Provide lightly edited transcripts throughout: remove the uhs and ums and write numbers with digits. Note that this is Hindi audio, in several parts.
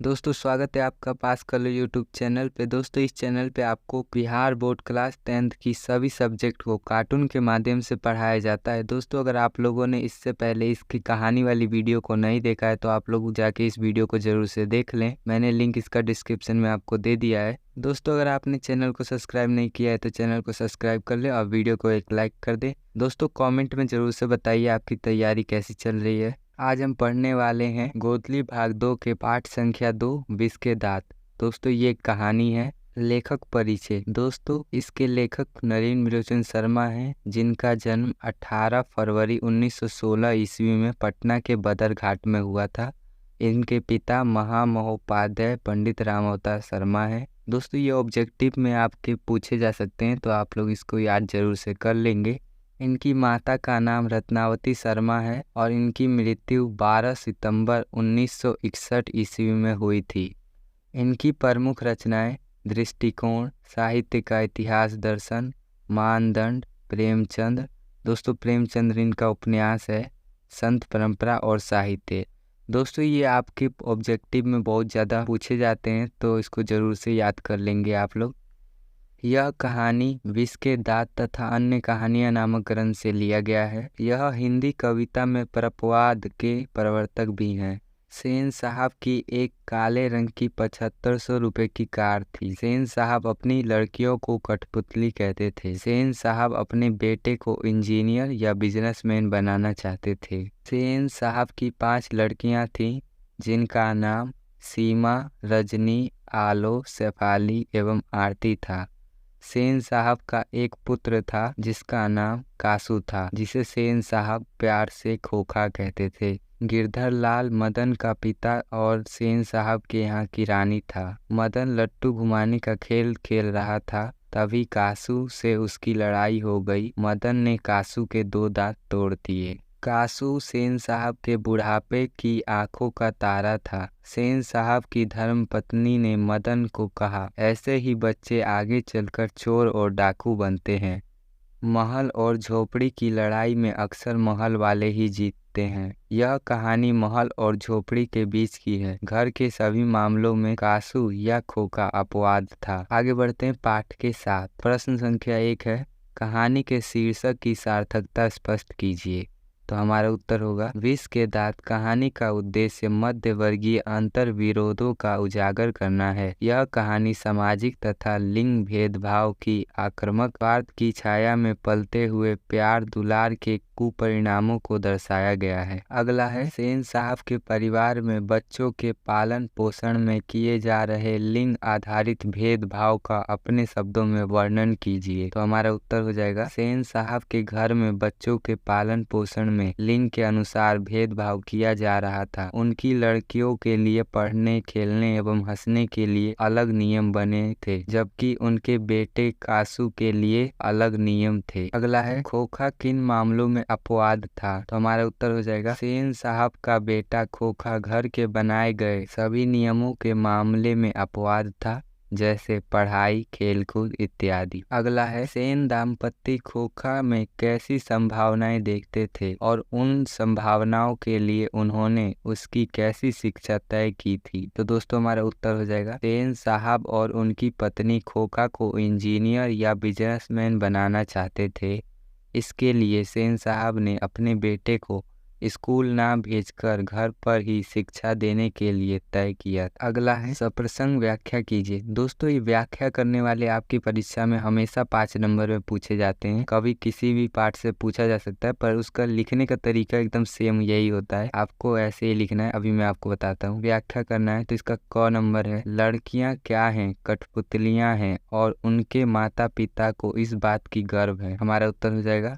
दोस्तों स्वागत है आपका पास कर लो यूट्यूब चैनल पे। दोस्तों इस चैनल पे आपको बिहार बोर्ड क्लास 10th की सभी सब्जेक्ट को कार्टून के माध्यम से पढ़ाया जाता है। दोस्तों अगर आप लोगों ने इससे पहले इसकी कहानी वाली वीडियो को नहीं देखा है तो आप लोग जाके इस वीडियो को जरूर से देख लें। मैंने लिंक इसका डिस्क्रिप्शन में आपको दे दिया है। दोस्तों अगर आपने चैनल को सब्सक्राइब नहीं किया है तो चैनल को सब्सक्राइब कर ले और वीडियो को एक लाइक कर दे। दोस्तों कॉमेंट में जरूर से बताइए आपकी तैयारी कैसी चल रही है। आज हम पढ़ने वाले हैं गोदली भाग 2 के पाठ संख्या 2 विष के दांत। दोस्तों ये एक कहानी है। लेखक परिचय। दोस्तों इसके लेखक नरेंद्र विलोचन शर्मा हैं, जिनका जन्म 18 फरवरी 1916 ईस्वी में पटना के बदरघाट में हुआ था। इनके पिता महामहोपाध्याय पंडित राम अवतार शर्मा हैं। दोस्तों ये ऑब्जेक्टिव में आपके पूछे जा सकते हैं तो आप लोग इसको याद जरूर से कर लेंगे। इनकी माता का नाम रत्नावती शर्मा है और इनकी मृत्यु 12 सितंबर 1961 ईस्वी में हुई थी। इनकी प्रमुख रचनाएं दृष्टिकोण, साहित्य का इतिहास दर्शन, मानदंड, प्रेमचंद। दोस्तों प्रेमचंद इनका उपन्यास है, संत परंपरा और साहित्य। दोस्तों ये आपके ऑब्जेक्टिव में बहुत ज़्यादा पूछे जाते हैं तो इसको ज़रूर से याद कर लेंगे आप लोग। यह कहानी विष के दांत तथा अन्य कहानियां नामक ग्रंथ से लिया गया है। यह हिंदी कविता में प्रपवाद के प्रवर्तक भी हैं। सेन साहब की एक काले रंग की 7500 रुपये की कार थी। सेन साहब अपनी लड़कियों को कठपुतली कहते थे। सेन साहब अपने बेटे को इंजीनियर या बिजनेसमैन बनाना चाहते थे। सेन साहब की 5 लड़कियां थीं, जिनका नाम सीमा, रजनी, आलो, शेफाली एवं आरती था। सेन साहब का एक पुत्र था जिसका नाम कासू था, जिसे सेन साहब प्यार से खोखा कहते थे। गिरधर लाल मदन का पिता और सेन साहब के यहाँ की रानी था। मदन लट्टू घुमाने का खेल खेल रहा था, तभी कासू से उसकी लड़ाई हो गई। मदन ने कासू के 2 दांत तोड़ दिए। कासू सेन साहब के बुढ़ापे की आंखों का तारा था। सेन साहब की धर्मपत्नी ने मदन को कहा, ऐसे ही बच्चे आगे चलकर चोर और डाकू बनते हैं। महल और झोपड़ी की लड़ाई में अक्सर महल वाले ही जीतते हैं। यह कहानी महल और झोपड़ी के बीच की है। घर के सभी मामलों में कासू या खोखा अपवाद था। आगे बढ़ते हैं पाठ के साथ। प्रश्न संख्या 1 है, कहानी के शीर्षक की सार्थकता स्पष्ट कीजिए। तो हमारा उत्तर होगा विष के दांत। कहानी का उद्देश्य मध्य वर्गीय अंतर विरोधों का उजागर करना है। यह कहानी सामाजिक तथा लिंग भेदभाव की आक्रामक स्वार्थ की छाया में पलते हुए प्यार दुलार के कुपरिणामों को दर्शाया गया है। अगला है, सेन साहब के परिवार में बच्चों के पालन पोषण में किए जा रहे लिंग आधारित भेदभाव का अपने शब्दों में वर्णन कीजिए। तो हमारा उत्तर हो जाएगा सेन साहब के घर में बच्चों के पालन पोषण में लिंग के अनुसार भेदभाव किया जा रहा था। उनकी लड़कियों के लिए पढ़ने, खेलने एवं हंसने के लिए अलग नियम बने थे, जबकि उनके बेटे कासू के लिए अलग नियम थे। अगला है, खोखा किन मामलों में अपवाद था। तो हमारा उत्तर हो जाएगा सेन साहब का बेटा खोखा घर के बनाए गए सभी नियमों के मामले में अपवाद था, जैसे पढ़ाई, खेलकूद इत्यादि। अगला है, सेन दाम्पत्य खोखा में कैसी संभावनाएं देखते थे और उन संभावनाओं के लिए उन्होंने उसकी कैसी शिक्षा तय की थी। तो दोस्तों हमारा उत्तर हो जाएगा सेन साहब और उनकी पत्नी खोखा को इंजीनियर या बिजनेसमैन बनाना चाहते थे। इसके लिए सेन साहब ने अपने बेटे को स्कूल ना भेजकर घर पर ही शिक्षा देने के लिए तय किया। अगला है, सप्रसंग व्याख्या कीजिए। दोस्तों ये व्याख्या करने वाले आपकी परीक्षा में हमेशा 5 नंबर में पूछे जाते हैं। कभी किसी भी पाठ से पूछा जा सकता है, पर उसका लिखने का तरीका एकदम सेम यही होता है। आपको ऐसे ही लिखना है। अभी मैं आपको बताता हूँ। व्याख्या करना है तो इसका क नंबर है, लड़कियां क्या हैं, कठपुतलियां हैं और उनके माता पिता को इस बात की गर्व है। हमारा उत्तर हो जाएगा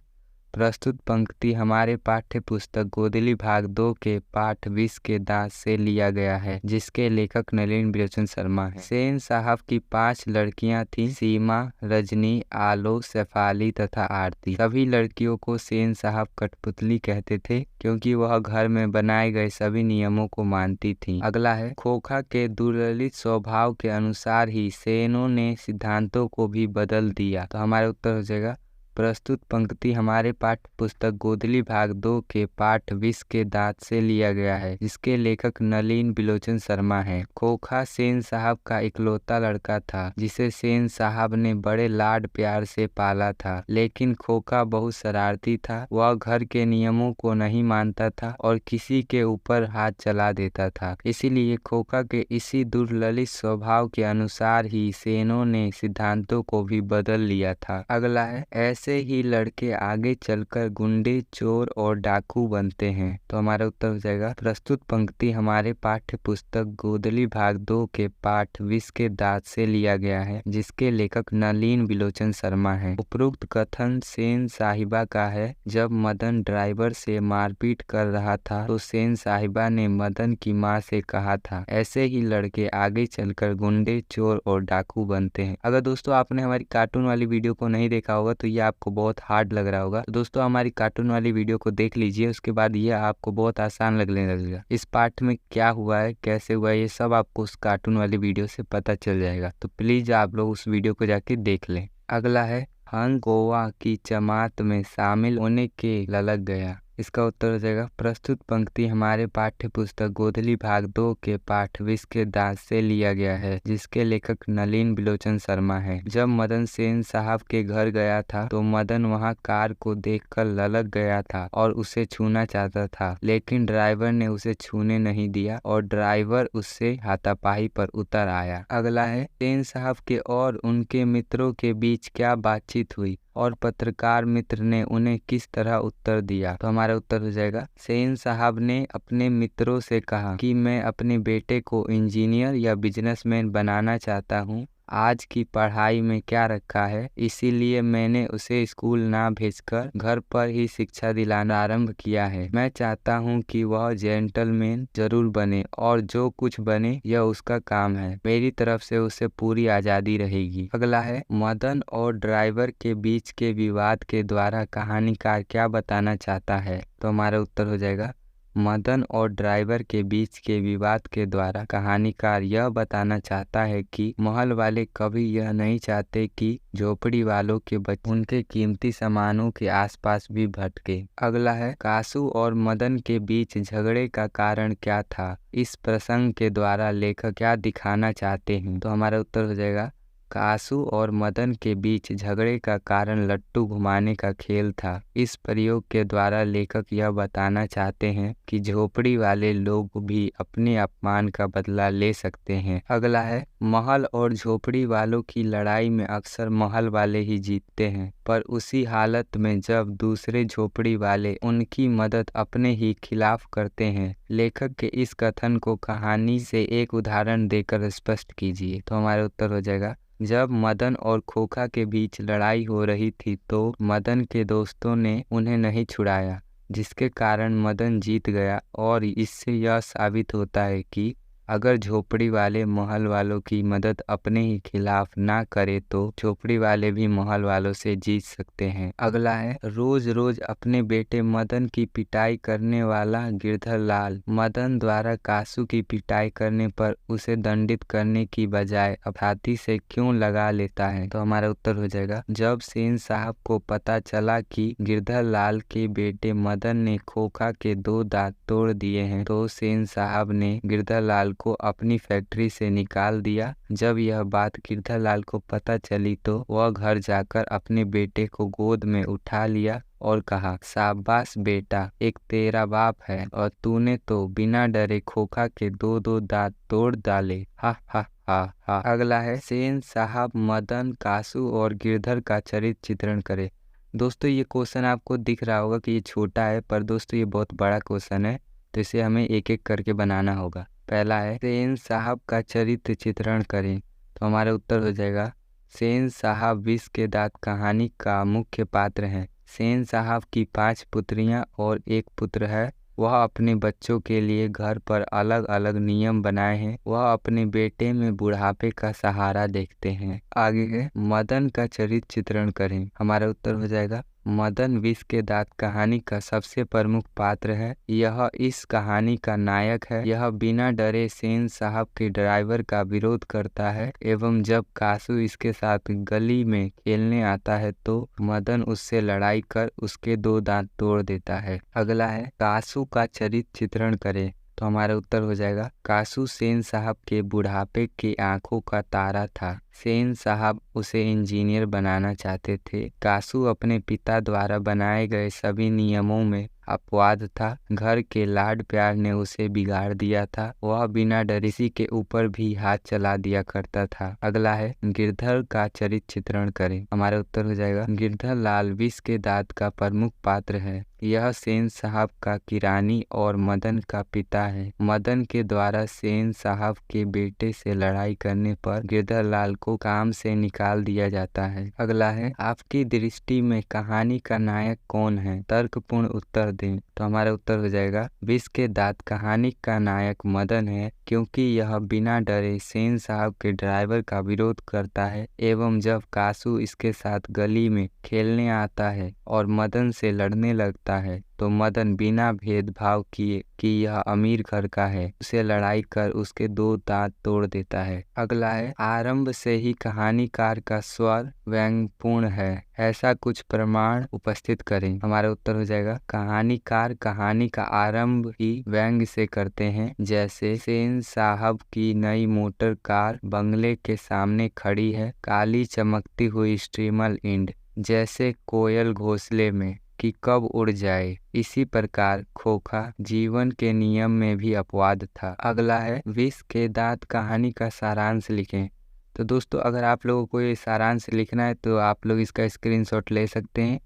प्रस्तुत पंक्ति हमारे पाठ्य पुस्तक गोदली भाग 2 के पाठ विष के दांत से लिया गया है, जिसके लेखक नरेंद्र विलोचन शर्मा है। सेन साहब की 5 लड़कियां थीं, सीमा, रजनी, आलो, शेफाली तथा आरती। सभी लड़कियों को सेन साहब कठपुतली कहते थे, क्योंकि वह घर में बनाए गए सभी नियमों को मानती थीं। अगला है, खोखा के दुर्ललित स्वभाव के अनुसार ही सेनों ने सिद्धांतों को भी बदल दिया। तो हमारा उत्तर हो जाएगा प्रस्तुत पंक्ति हमारे पाठ्य पुस्तक गोदली भाग 2 के पाठ विष के दांत से लिया गया है, जिसके लेखक नलिन बिलोचन शर्मा हैं। खोखा सेन साहब का इकलौता लड़का था, जिसे सेन साहब ने बड़े लाड प्यार से पाला था। लेकिन खोखा बहुत शरारती था। वह घर के नियमों को नहीं मानता था और किसी के ऊपर हाथ चला देता था। इसीलिए खोखा के इसी दुर्ललित स्वभाव के अनुसार ही सेनों ने सिद्धांतों को भी बदल लिया था। अगला है, ऐसे ही लड़के आगे चलकर गुंडे, चोर और डाकू बनते हैं। तो हमारा उत्तर हो जाएगा प्रस्तुत पंक्ति हमारे पाठ्य पुस्तक गोदली भाग 2 के पाठ विष के दांत से लिया गया है, जिसके लेखक नलिन बिलोचन शर्मा हैं। उपरोक्त कथन सेन साहिबा का है। जब मदन ड्राइवर से मारपीट कर रहा था तो सेन साहिबा ने मदन की माँ से कहा था, ऐसे ही लड़के आगे चलकर गुंडे, चोर और डाकू बनते हैं। अगर दोस्तों आपने हमारी कार्टून वाली वीडियो को नहीं देखा होगा तो ये आपको बहुत हार्ड लग रहा होगा। तो दोस्तों हमारी कार्टून वाली वीडियो को देख लीजिए, उसके बाद ये आपको बहुत आसान लगने लगेगा। इस पाठ में क्या हुआ है, कैसे हुआ है, ये सब आपको उस कार्टून वाली वीडियो से पता चल जाएगा। तो प्लीज आप लोग उस वीडियो को जाके देख लें। अगला है, हंग गोवा की जमात में शामिल होने के ललक गया। इसका उत्तर हो जाएगा प्रस्तुत पंक्ति हमारे पाठ्य पुस्तक गोदली भाग 2 के पाठ विष के दांत से लिया गया है, जिसके लेखक नलिन बिलोचन शर्मा है। जब मदन सेन साहब के घर गया था तो मदन वहां कार को देखकर ललक गया था और उसे छूना चाहता था, लेकिन ड्राइवर ने उसे छूने नहीं दिया और ड्राइवर उससे हाथापाई पर उतर आया। अगला है, सेन साहब के और उनके मित्रों के बीच क्या बातचीत हुई और पत्रकार मित्र ने उन्हें किस तरह उत्तर दिया। तो हमारा उत्तर हो जाएगा, सेन साहब ने अपने मित्रों से कहा कि मैं अपने बेटे को इंजीनियर या बिजनेसमैन बनाना चाहता हूँ। आज की पढ़ाई में क्या रखा है, इसीलिए मैंने उसे स्कूल ना भेजकर घर पर ही शिक्षा दिलाना आरंभ किया है। मैं चाहता हूँ कि वह जेंटलमैन जरूर बने और जो कुछ बने यह उसका काम है। मेरी तरफ से उसे पूरी आज़ादी रहेगी। अगला है, मदन और ड्राइवर के बीच के विवाद के द्वारा कहानीकार क्या बताना चाहता है। तो हमारा उत्तर हो जाएगा, मदन और ड्राइवर के बीच के विवाद के द्वारा कहानीकार यह बताना चाहता है कि महल वाले कभी यह नहीं चाहते कि झोपड़ी वालों के बच्चे उनके कीमती सामानों के आसपास भी भटके। अगला है, कासू और मदन के बीच झगड़े का कारण क्या था। इस प्रसंग के द्वारा लेखक क्या दिखाना चाहते हैं। तो हमारा उत्तर हो जाएगा, कासू और मदन के बीच झगड़े का कारण लट्टू घुमाने का खेल था। इस प्रयोग के द्वारा लेखक यह बताना चाहते हैं कि झोपड़ी वाले लोग भी अपने अपमान का बदला ले सकते हैं। अगला है, महल और झोपड़ी वालों की लड़ाई में अक्सर महल वाले ही जीतते हैं, पर उसी हालत में जब दूसरे झोपड़ी वाले उनकी मदद अपने ही खिलाफ करते हैं। लेखक के इस कथन को कहानी से एक उदाहरण देकर स्पष्ट कीजिए। तो हमारा उत्तर हो जाएगा, जब मदन और खोखा के बीच लड़ाई हो रही थी तो मदन के दोस्तों ने उन्हें नहीं छुड़ाया, जिसके कारण मदन जीत गया। और इससे यह साबित होता है कि अगर झोपड़ी वाले महल वालों की मदद अपने ही खिलाफ ना करे तो झोपड़ी वाले भी महल वालों से जीत सकते हैं। अगला है, रोज रोज अपने बेटे मदन की पिटाई करने वाला गिरधर लाल मदन द्वारा कासू की पिटाई करने पर उसे दंडित करने की बजाय छाती से क्यों लगा लेता है। तो हमारा उत्तर हो जाएगा, जब सेन साहब को पता चला कि गिरधर लाल के बेटे मदन ने खोखा के 2 दांत तोड़ दिए हैं तो सेन साहब ने गिरधर लाल को अपनी फैक्ट्री से निकाल दिया। जब यह बात गिरधर लाल को पता चली तो वह घर जाकर अपने बेटे को गोद में उठा लिया और कहा, शाबाश बेटा, एक तेरा बाप है और तूने तो बिना डरे खोखा के 2 दांत तोड़ डाले। हा हा हा हा। अगला है, सेन साहब मदन, कासू और गिरधर का चरित्र चित्रण करे। दोस्तों ये क्वेश्चन आपको दिख रहा होगा कि ये छोटा है, पर दोस्तों ये बहुत बड़ा क्वेश्चन है, तो इसे हमें एक एक करके बनाना होगा। पहला है, सेन साहब का चरित्र चित्रण करें। तो हमारा उत्तर हो जाएगा, सेन साहब विष के दांत कहानी का मुख्य पात्र हैं। सेन साहब की 5 पुत्रियां और 1 पुत्र है। वह अपने बच्चों के लिए घर पर अलग अलग नियम बनाए हैं। वह अपने बेटे में बुढ़ापे का सहारा देखते हैं। आगे है, मदन का चरित्र चित्रण करें। हमारा उत्तर हो जाएगा, मदन विष के दांत कहानी का सबसे प्रमुख पात्र है। यह इस कहानी का नायक है। यह बिना डरे सेन साहब के ड्राइवर का विरोध करता है एवं जब कासू इसके साथ गली में खेलने आता है तो मदन उससे लड़ाई कर उसके 2 दांत तोड़ देता है। अगला है कासू का चरित्र चित्रण करें। तो हमारा उत्तर हो जाएगा कासू सेन साहब के बुढ़ापे की आंखों का तारा था। सेन साहब उसे इंजीनियर बनाना चाहते थे। कासू अपने पिता द्वारा बनाए गए सभी नियमों में अपवाद था। घर के लाड प्यार ने उसे बिगाड़ दिया था। वह बिना डरे किसी के ऊपर भी हाथ चला दिया करता था। अगला है गिरधर का चरित्र चित्रण करें। हमारा उत्तर हो जाएगा गिरधर लाल विष के दांत का प्रमुख पात्र है। यह सेन साहब का किरानी और मदन का पिता है। मदन के द्वारा सेन साहब के बेटे से लड़ाई करने पर गिरधर लाल को काम से निकाल दिया जाता है। अगला है आपकी दृष्टि में कहानी का नायक कौन है? तर्कपूर्ण उत्तर दें। तो हमारा उत्तर हो जाएगा विष के दांत कहानी का नायक मदन है, क्योंकि यह बिना डरे सेन साहब के ड्राइवर का विरोध करता है एवं जब कासू इसके साथ गली में खेलने आता है और मदन से लड़ने लगता है तो मदन बिना भेदभाव किए कि यह अमीर घर का है उसे लड़ाई कर उसके 2 दांत तोड़ देता है। अगला है आरंभ से ही कहानीकार का स्वर व्यंग्यपूर्ण है, ऐसा कुछ प्रमाण उपस्थित करें। हमारा उत्तर हो जाएगा कहानीकार कहानी का आरंभ ही व्यंग्य से करते हैं। जैसे सेन साहब की नई मोटर कार बंगले के सामने खड़ी है, काली चमकती हुई स्ट्रीमल इंड जैसे कोयल घोंसले में कि कब उड़ जाए। इसी प्रकार खोखा जीवन के नियम में भी अपवाद था। अगला है विष के दांत कहानी का सारांश लिखें। तो दोस्तों अगर आप लोगों को ये सारांश लिखना है तो आप लोग इसका स्क्रीनशॉट ले सकते हैं,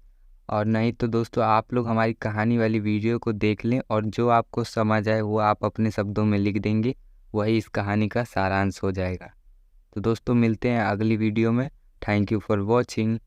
और नहीं तो दोस्तों आप लोग हमारी कहानी वाली वीडियो को देख लें और जो आपको समझ आए वो आप अपने शब्दों में लिख देंगे, वही इस कहानी का सारांश हो जाएगा। तो दोस्तों मिलते हैं अगली वीडियो में। Thank you for watching.